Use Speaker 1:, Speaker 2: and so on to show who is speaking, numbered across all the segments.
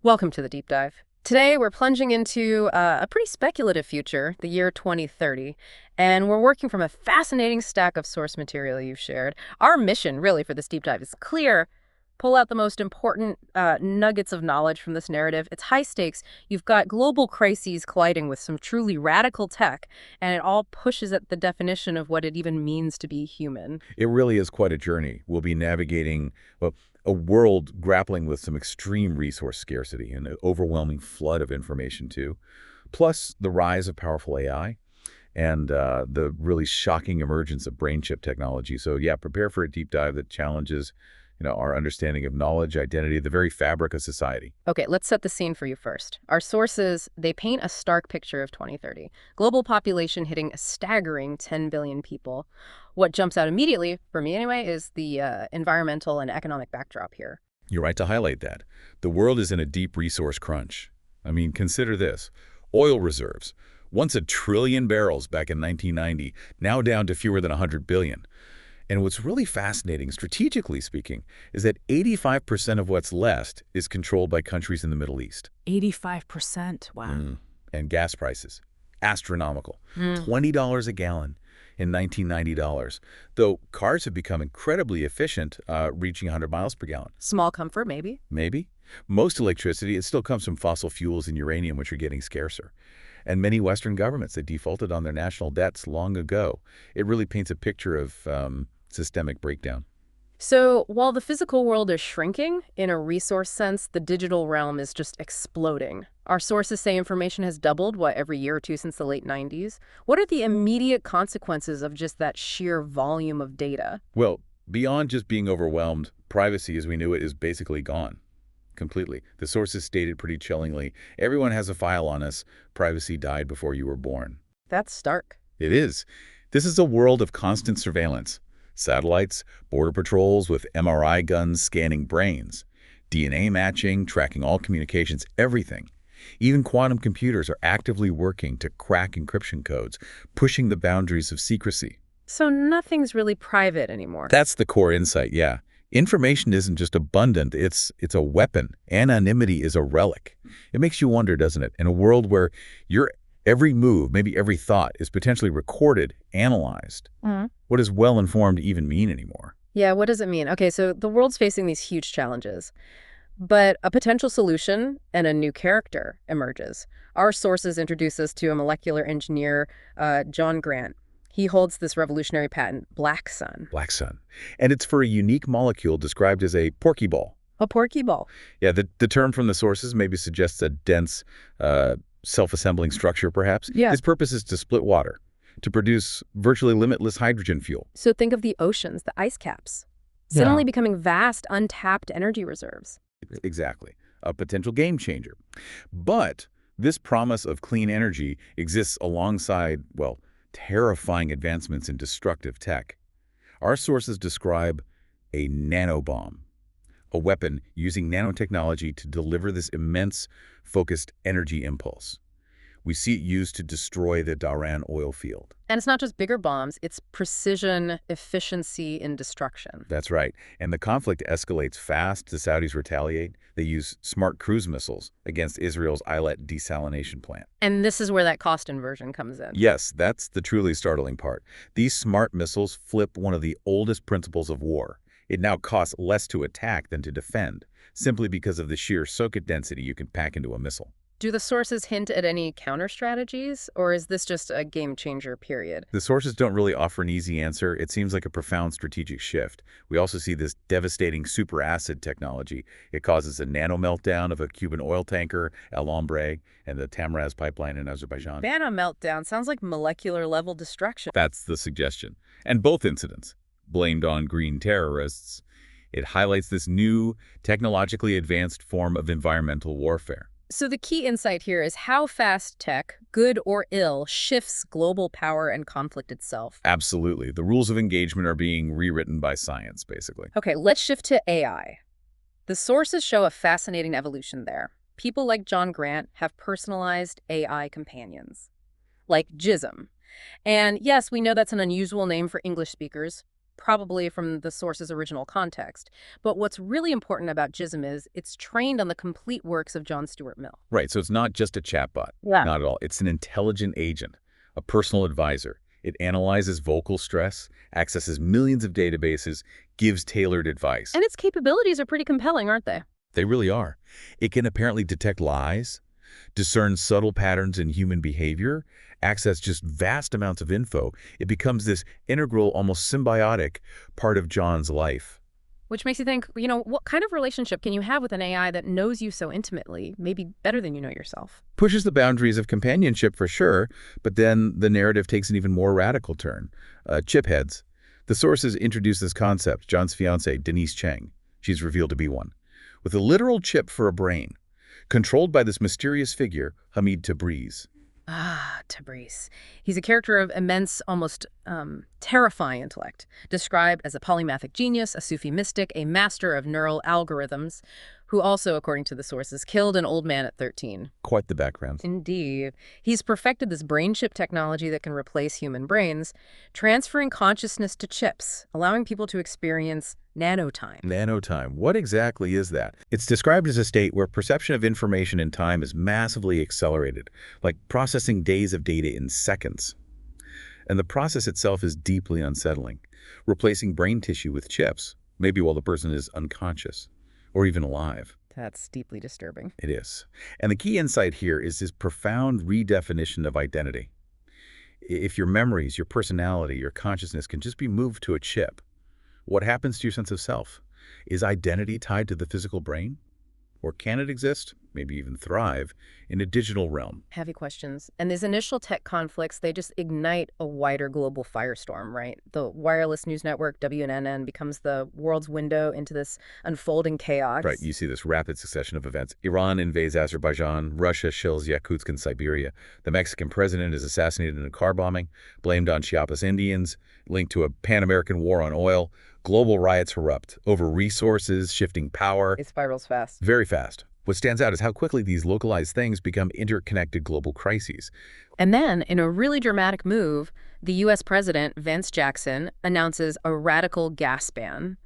Speaker 1: Welcome to the deep dive. Today, we're plunging into a pretty speculative future, the year 2030, and we're working from a fascinating stack of source material you've shared. Our mission, really, for this deep dive is clear. Pull out the most important nuggets of knowledge from this narrative. It's high stakes. You've got global crises colliding with some truly radical tech, and it all pushes at the definition of what it even means to be human.
Speaker 2: It really is quite a journey. We'll be navigating, well, a world grappling with some extreme resource scarcity and an overwhelming flood of information, too. Plus, the rise of powerful AI and the really shocking emergence of brain chip technology. So, yeah, prepare for a deep dive that challenges our understanding of knowledge, identity, the very fabric of society.
Speaker 1: Okay, let's set the scene for you first. Our sources, they paint a stark picture of 2030. Global population hitting a staggering 10 billion people. What jumps out immediately, for me anyway, is the environmental and economic backdrop here.
Speaker 2: You're right to highlight that. The world is in a deep resource crunch. I mean, consider this. Oil reserves, once 1 trillion barrels back in 1990, now down to fewer than 100 billion. And what's really fascinating, strategically speaking, is that 85% of what's left is controlled by countries in the Middle East.
Speaker 1: 85%, wow.
Speaker 2: And gas prices, astronomical. $20 a gallon in 1990 dollars. Though cars have become incredibly efficient, reaching 100 miles per gallon.
Speaker 1: Small comfort, maybe?
Speaker 2: Maybe. Most electricity, it still comes from fossil fuels and uranium, which are getting scarcer. And many Western governments that defaulted on their national debts long ago. It really paints a picture of systemic breakdown.
Speaker 1: So while the physical world is shrinking, in a resource sense, the digital realm is just exploding. Our sources say information has doubled, every year or two since the late 90s? What are the immediate consequences of just that sheer volume of data?
Speaker 2: Well, beyond just being overwhelmed, privacy as we knew it is basically gone. Completely. The sources stated pretty chillingly, everyone has a file on us. Privacy died before you were born.
Speaker 1: That's stark.
Speaker 2: It is. This is a world of constant surveillance. Satellites, border patrols with MRI guns scanning brains, DNA matching, tracking all communications, everything. Even quantum computers are actively working to crack encryption codes, pushing the boundaries of secrecy.
Speaker 1: So nothing's really private anymore.
Speaker 2: That's the core insight, yeah. Information isn't just abundant, it's a weapon. Anonymity is a relic. It makes you wonder, doesn't it? In a world where your every move, maybe every thought, is potentially recorded, analyzed. What does well-informed even mean anymore?
Speaker 1: Yeah, what does it mean? Okay, so the world's facing these huge challenges, but a potential solution and a new character emerges. Our sources introduce us to a molecular engineer, John Grant. He holds this revolutionary patent, Black Sun.
Speaker 2: Black Sun. And it's for a unique molecule described as a porky ball.
Speaker 1: A porky ball.
Speaker 2: Yeah, the term from the sources maybe suggests a dense, self-assembling structure, perhaps.
Speaker 1: Yeah.
Speaker 2: Its purpose is to split water, to produce virtually limitless hydrogen fuel.
Speaker 1: So think of the oceans, the ice caps, suddenly becoming vast, untapped energy reserves.
Speaker 2: Exactly. A potential game changer. But this promise of clean energy exists alongside, well, terrifying advancements in destructive tech. Our sources describe a nanobomb, a weapon using nanotechnology to deliver this immense, focused energy impulse. We see it used to destroy the Dhahran oil field.
Speaker 1: And it's not just bigger bombs, it's precision, efficiency in destruction.
Speaker 2: That's right. And the conflict escalates fast. The Saudis retaliate. They use smart cruise missiles against Israel's Eilat desalination plant.
Speaker 1: And this is where that cost inversion comes in.
Speaker 2: Yes, that's the truly startling part. These smart missiles flip one of the oldest principles of war. It now costs less to attack than to defend, simply because of the sheer circuit density you can pack into a missile.
Speaker 1: Do the sources hint at any counter strategies, or is this just a game changer, period?
Speaker 2: The sources don't really offer an easy answer. It seems like a profound strategic shift. We also see this devastating superacid technology. It causes a nano meltdown of a Cuban oil tanker, El Hombre, and the Tabriz pipeline in Azerbaijan.
Speaker 1: Nano meltdown sounds like molecular level destruction.
Speaker 2: That's the suggestion. And both incidents, blamed on green terrorists, it highlights this new, technologically advanced form of environmental warfare.
Speaker 1: So the key insight here is how fast tech, good or ill, shifts global power and conflict itself.
Speaker 2: Absolutely. The rules of engagement are being rewritten by science, basically.
Speaker 1: Okay, let's shift to AI. The sources show a fascinating evolution there. People like John Grant have personalized AI companions, like Jism. And yes, we know that's an unusual name for English speakers. probably from the source's original context. But what's really important about JISM is it's trained on the complete works of John Stuart Mill.
Speaker 2: Right, so it's not just a chatbot.
Speaker 1: Yeah.
Speaker 2: Not at all. It's an intelligent agent, a personal advisor. It analyzes vocal stress, accesses millions of databases, gives tailored advice.
Speaker 1: And its capabilities are pretty compelling, aren't they?
Speaker 2: They really are. It can apparently detect lies, discern subtle patterns in human behavior, access just vast amounts of info. It becomes this integral, almost symbiotic part of John's life.
Speaker 1: Which makes you think, what kind of relationship can you have with an AI that knows you so intimately, maybe better than you know yourself?
Speaker 2: Pushes the boundaries of companionship for sure, but then the narrative takes an even more radical turn. Chipheads. The sources introduce this concept. John's fiancée, Denise Cheng, she's revealed to be one, with a literal chip for a brain, controlled by this mysterious figure, Hamid Tabriz.
Speaker 1: Ah, Tabriz. He's a character of immense, almost terrifying intellect, described as a polymathic genius, a Sufi mystic, a master of neural algorithms, who also, according to the sources, killed an old man at 13.
Speaker 2: Quite the background.
Speaker 1: Indeed. He's perfected this brain chip technology that can replace human brains, transferring consciousness to chips, allowing people to experience nanotime.
Speaker 2: Nanotime. What exactly is that? It's described as a state where perception of information in time is massively accelerated, like processing days of data in seconds. And the process itself is deeply unsettling, replacing brain tissue with chips, maybe while the person is unconscious or even alive.
Speaker 1: That's deeply disturbing.
Speaker 2: It is. And the key insight here is this profound redefinition of identity. If your memories, your personality, your consciousness can just be moved to a chip, what happens to your sense of self? Is identity tied to the physical brain? Or can it exist, maybe even thrive, in a digital realm?
Speaker 1: Heavy questions. And these initial tech conflicts, they just ignite a wider global firestorm, right? The wireless news network, WNNN, becomes the world's window into this unfolding chaos.
Speaker 2: Right, you see this rapid succession of events. Iran invades Azerbaijan, Russia shills Yakutsk in Siberia, the Mexican president is assassinated in a car bombing, blamed on Chiapas Indians, linked to a Pan-American war on oil. Global riots erupt over resources, shifting power.
Speaker 1: It spirals fast.
Speaker 2: Very fast. What stands out is how quickly these localized things become interconnected global crises.
Speaker 1: And then, in a really dramatic move, the U.S. President, Vance Jackson, announces a radical gas ban,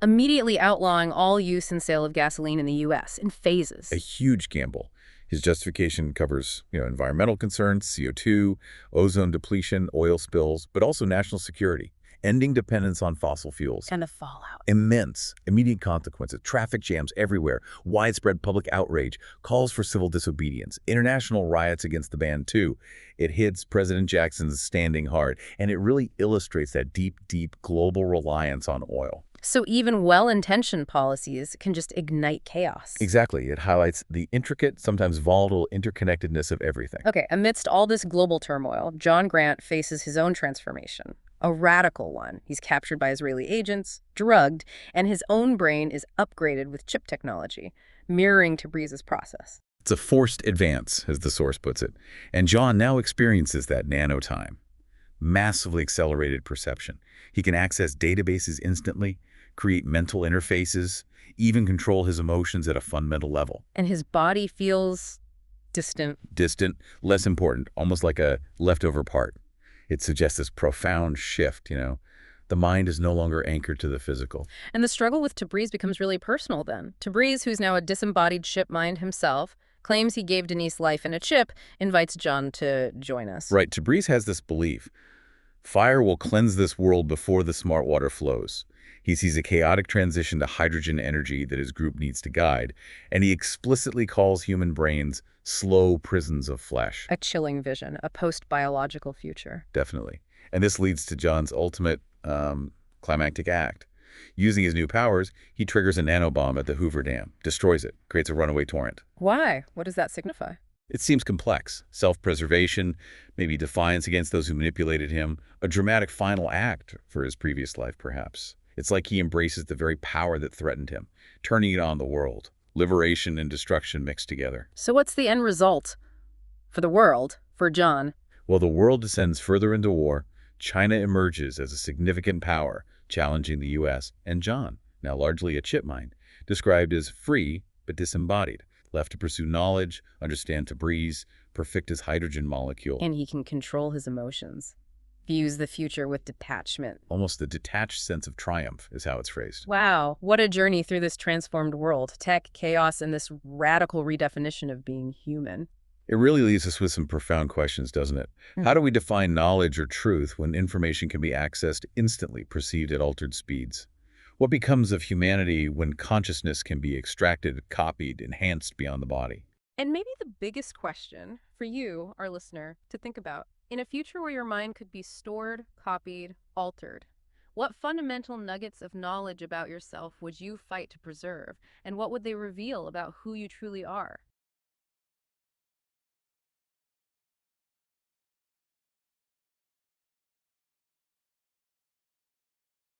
Speaker 1: immediately outlawing all use and sale of gasoline in the U.S. in phases.
Speaker 2: A huge gamble. His justification covers, environmental concerns, CO2, ozone depletion, oil spills, but also national security, ending dependence on fossil fuels.
Speaker 1: And the fallout.
Speaker 2: Immense, immediate consequences, traffic jams everywhere, widespread public outrage, calls for civil disobedience, international riots against the ban too. It hits President Jackson's standing hard, and it really illustrates that deep, deep global reliance on oil.
Speaker 1: So even well-intentioned policies can just ignite chaos.
Speaker 2: Exactly. It highlights the intricate, sometimes volatile interconnectedness of everything.
Speaker 1: Okay, amidst all this global turmoil, John Grant faces his own transformation. A radical one. He's captured by Israeli agents, drugged, and his own brain is upgraded with chip technology, mirroring Tabriz's process.
Speaker 2: It's a forced advance, as the source puts it. And John now experiences that nanotime. Massively accelerated perception. He can access databases instantly, create mental interfaces, even control his emotions at a fundamental level.
Speaker 1: And his body feels distant.
Speaker 2: Distant, less important, almost like a leftover part. It suggests this profound shift, The mind is no longer anchored to the physical.
Speaker 1: And the struggle with Tabriz becomes really personal then. Tabriz, who's now a disembodied chip mind himself, claims he gave Denise life in a chip, invites John to join us.
Speaker 2: Right, Tabriz has this belief. Fire will cleanse this world before the smart water flows. He sees a chaotic transition to hydrogen energy that his group needs to guide, and he explicitly calls human brains slow prisons of flesh.
Speaker 1: A chilling vision, a post-biological future.
Speaker 2: Definitely. And this leads to John's ultimate climactic act. Using his new powers, he triggers a nanobomb at the Hoover Dam, destroys it, creates a runaway torrent.
Speaker 1: Why? What does that signify?
Speaker 2: It seems complex. Self-preservation, maybe defiance against those who manipulated him, a dramatic final act for his previous life, perhaps. It's like he embraces the very power that threatened him, turning it on the world. Liberation and destruction mixed together.
Speaker 1: So what's the end result? For the world, for John?
Speaker 2: Well, the world descends further into war. China emerges as a significant power, challenging the U.S. And John, now largely a chip mind, described as free but disembodied, left to pursue knowledge, understand Tabriz, perfect his hydrogen molecule.
Speaker 1: And he can control his emotions. views the future with detachment.
Speaker 2: Almost a detached sense of triumph is how it's phrased.
Speaker 1: Wow, what a journey through this transformed world. Tech, chaos, and this radical redefinition of being human.
Speaker 2: It really leaves us with some profound questions, doesn't it? How do we define knowledge or truth when information can be accessed instantly, perceived at altered speeds? What becomes of humanity when consciousness can be extracted, copied, enhanced beyond the body?
Speaker 1: And maybe the biggest question for you, our listener, to think about, in a future where your mind could be stored, copied, altered, what fundamental nuggets of knowledge about yourself would you fight to preserve? And what would they reveal about who you truly are?